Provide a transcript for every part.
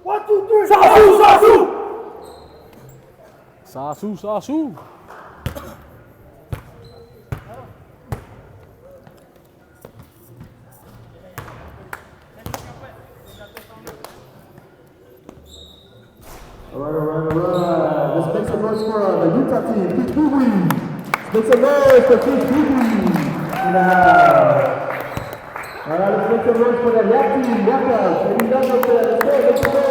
1, 2, 3. Sasu. Alright. Let's make some noise for the Utah team. Keith Booby. Let's make some noise for Keith Booby in the house. Alright, let's make some noise for the Yak team. Yaka. Let's go.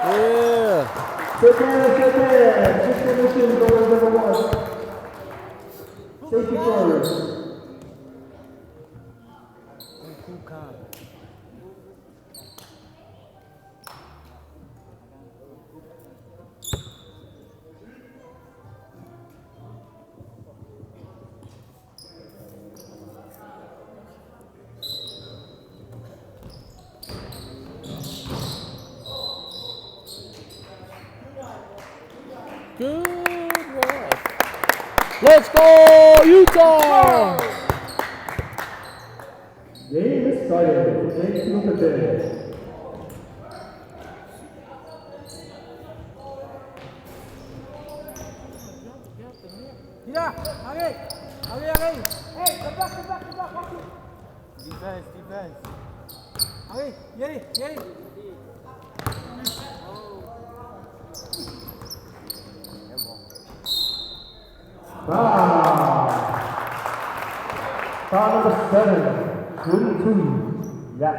Yeah. Shake hands. Six position, goal number 1. Safety corner. Good work. Let's go, Utah! Game is started. Thank you for this. Hey, come back. Watch it. Defense. Allez, y allez. Foul number 7. 22. Yeah.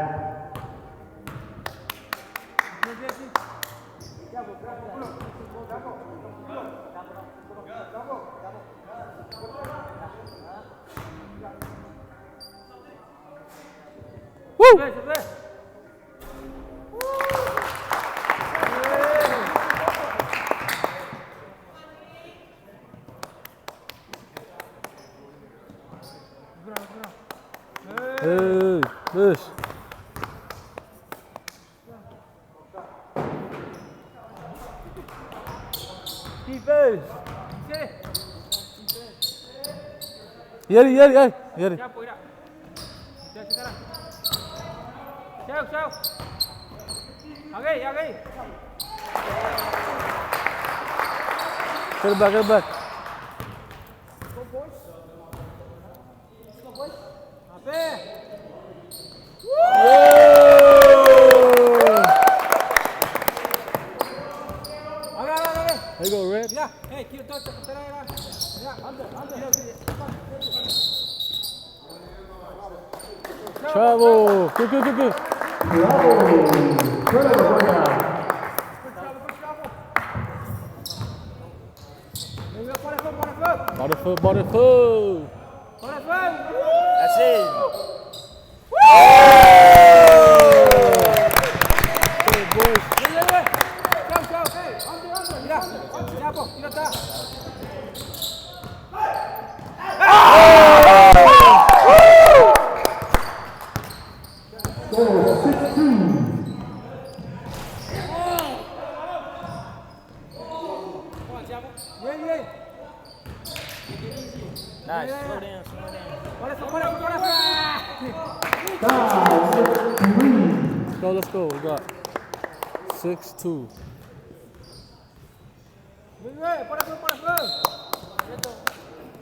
Woo! Hey, push. Defense. Yeri. Chao. Again. Get back. Go, boys. There you go, Red. Mira, quiero todo esto, mira, under. Travel. Good. Body foot. That's it. Good boys. Nice. Slow down. Let's go. We got 6-2.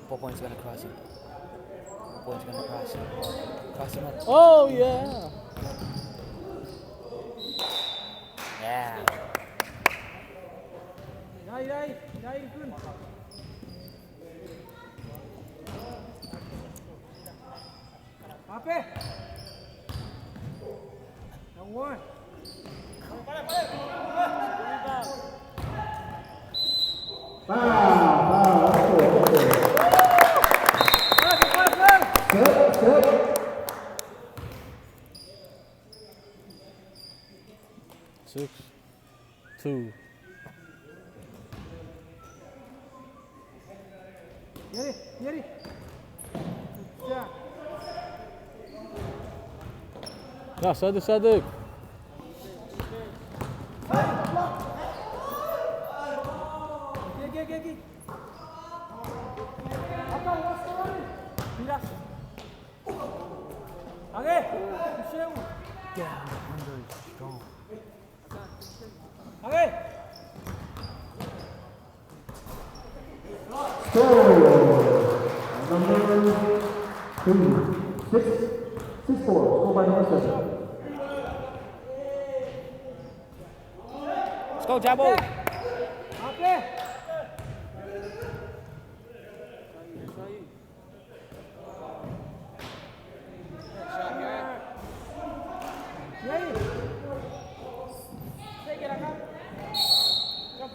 4 points gonna cross him. 4 points gonna cross him. Cross him up. Oh, yeah. Yeah. Dai, good. Ape. Number 1. Good. 6-2. Yeri. Ya Sadık. Gel. Mira. Again. Yeah, under is strong. Okay. Score number 2, 6, 6-4. Score by Minnesota. Let's go, Jabo. Okay. Ready? Take it, Akam.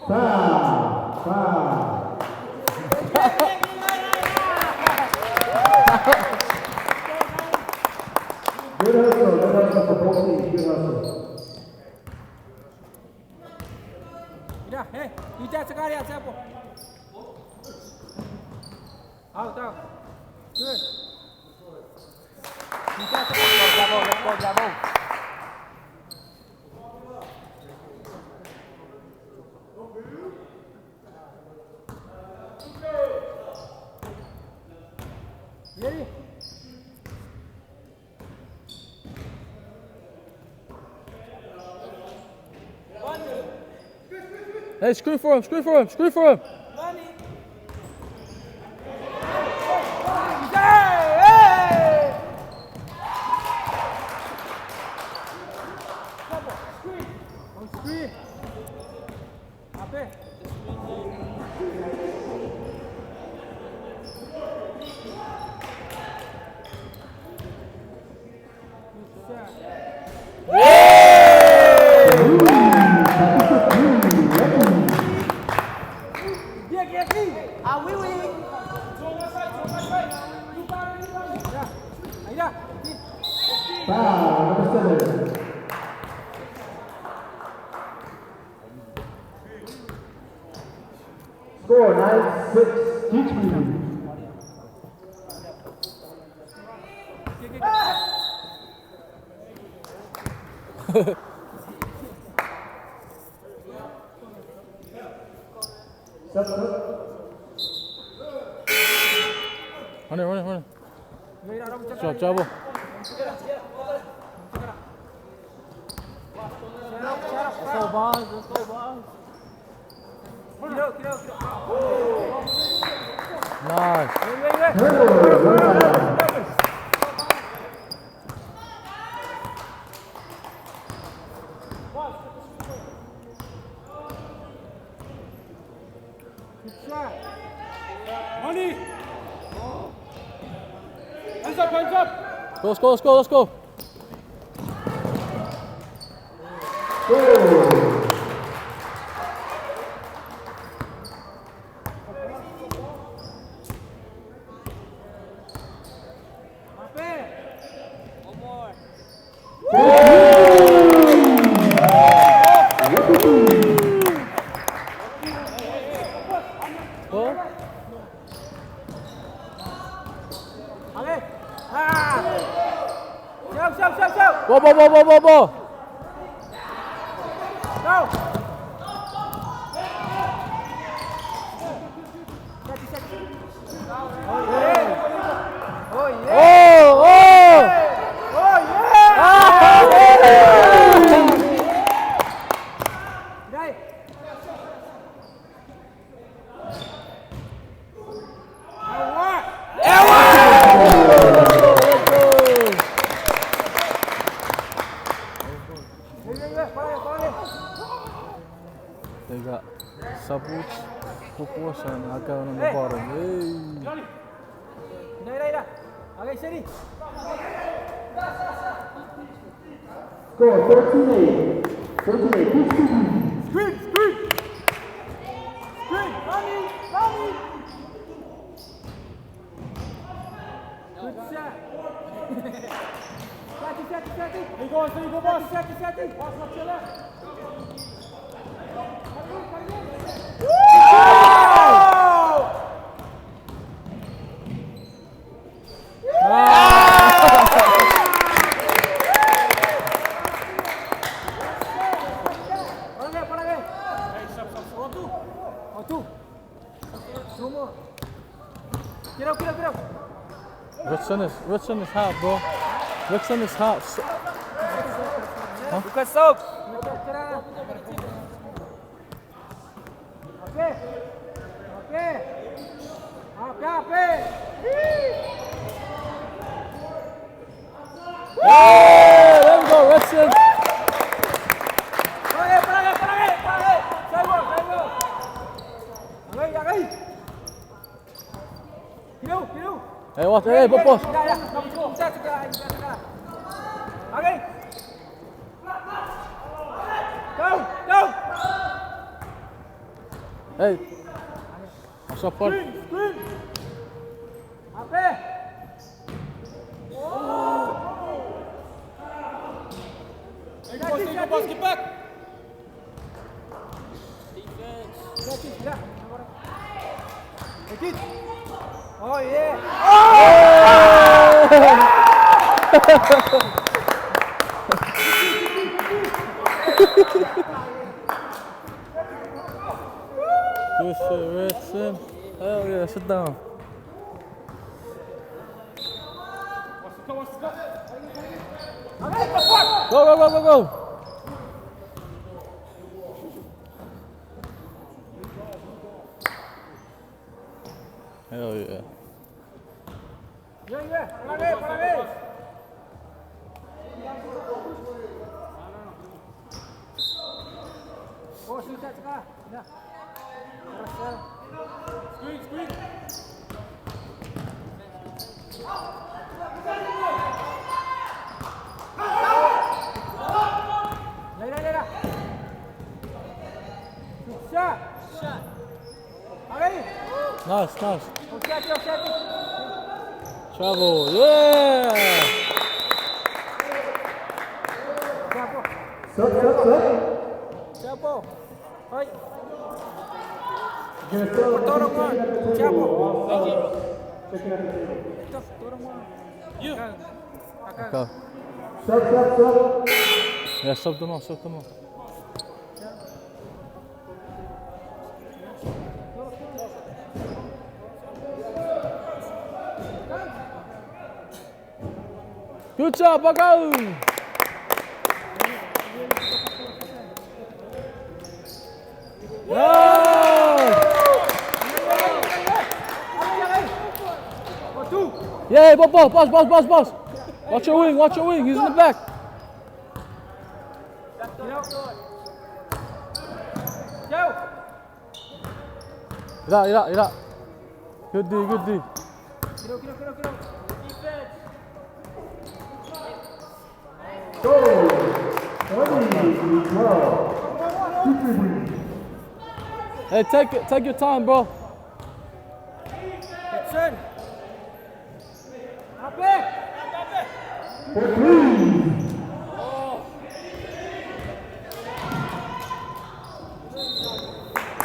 Foul. Good hustle for both teams. Good hustle. Ida, hey, Ida sekali ya siapa? Out, out. Good. Ida sekali. Let's go, Jabo. Let's go, Jabo. Ready? Hey, screw for him, screw for him, screw for him. On screen. Apa? Dia kaki. Ah, oui. Aida. Foul number 7. Score 9-6 each team. Run it. Baik, dah bercakap. Stop, Jabo. Let's go, boss. Let's go, boss. Kira. Nice. Wait. Good shot. Money. Hands up. Let's go. Apa? One more. Ball. Okay. Siap. Ball. Go. Oh yeah. Dai. They got subwoods, proportion, I got on the bottom. Hey. Dah. Okay, steady. Score 13-8. 13-8 each team. Screen. Running. Good shot. Hati. You go, boss. Hati. Boss, watch your left. Get up. Richardson is hot, bro. Richardson is hot. Bukan soap. Hey, there we go, Redson. Hey, what? Hey, Popos. Hey. What's up, bud? Get back. Oh yeah. Good shit, Redson. Hell yeah, sit down. Go, go, go, go, go. Hell yeah. Nice, nice. Travel, yeah! Stop. Okay. Stop. Yeah, stop them all. Good job, Paco! Yeah, boss. Watch your wing, he's in the back. Ira. Good D. Go. 20-12. Hey, take your time, bro.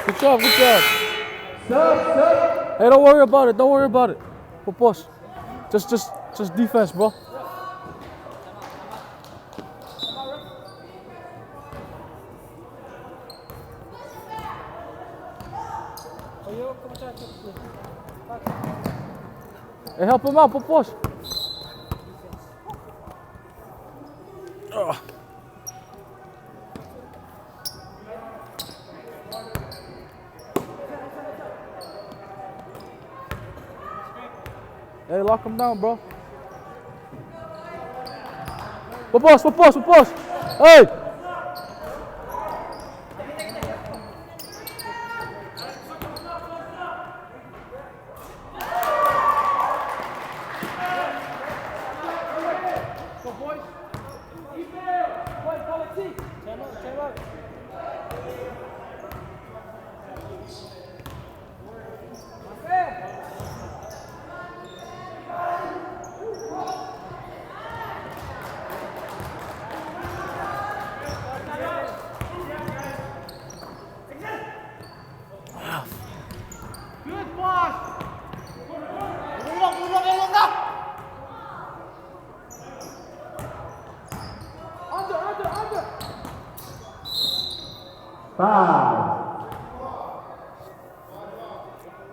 Good job. Stop. Hey, don't worry about it. Popos. Just defense, bro. Hey, help him out, Popos. Hey, lock him down, bro. Popos. Hey!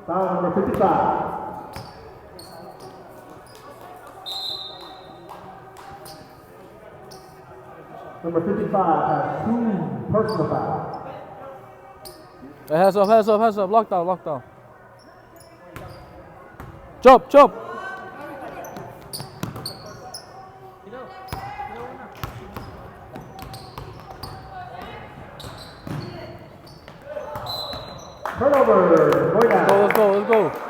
Foul number 55. Number 55 has 2 personal fouls. Hey, hands up, hands up, hands up. Lockdown, lockdown. Jump, jump. Turnover. Going down. Let's go, let's go, let's go.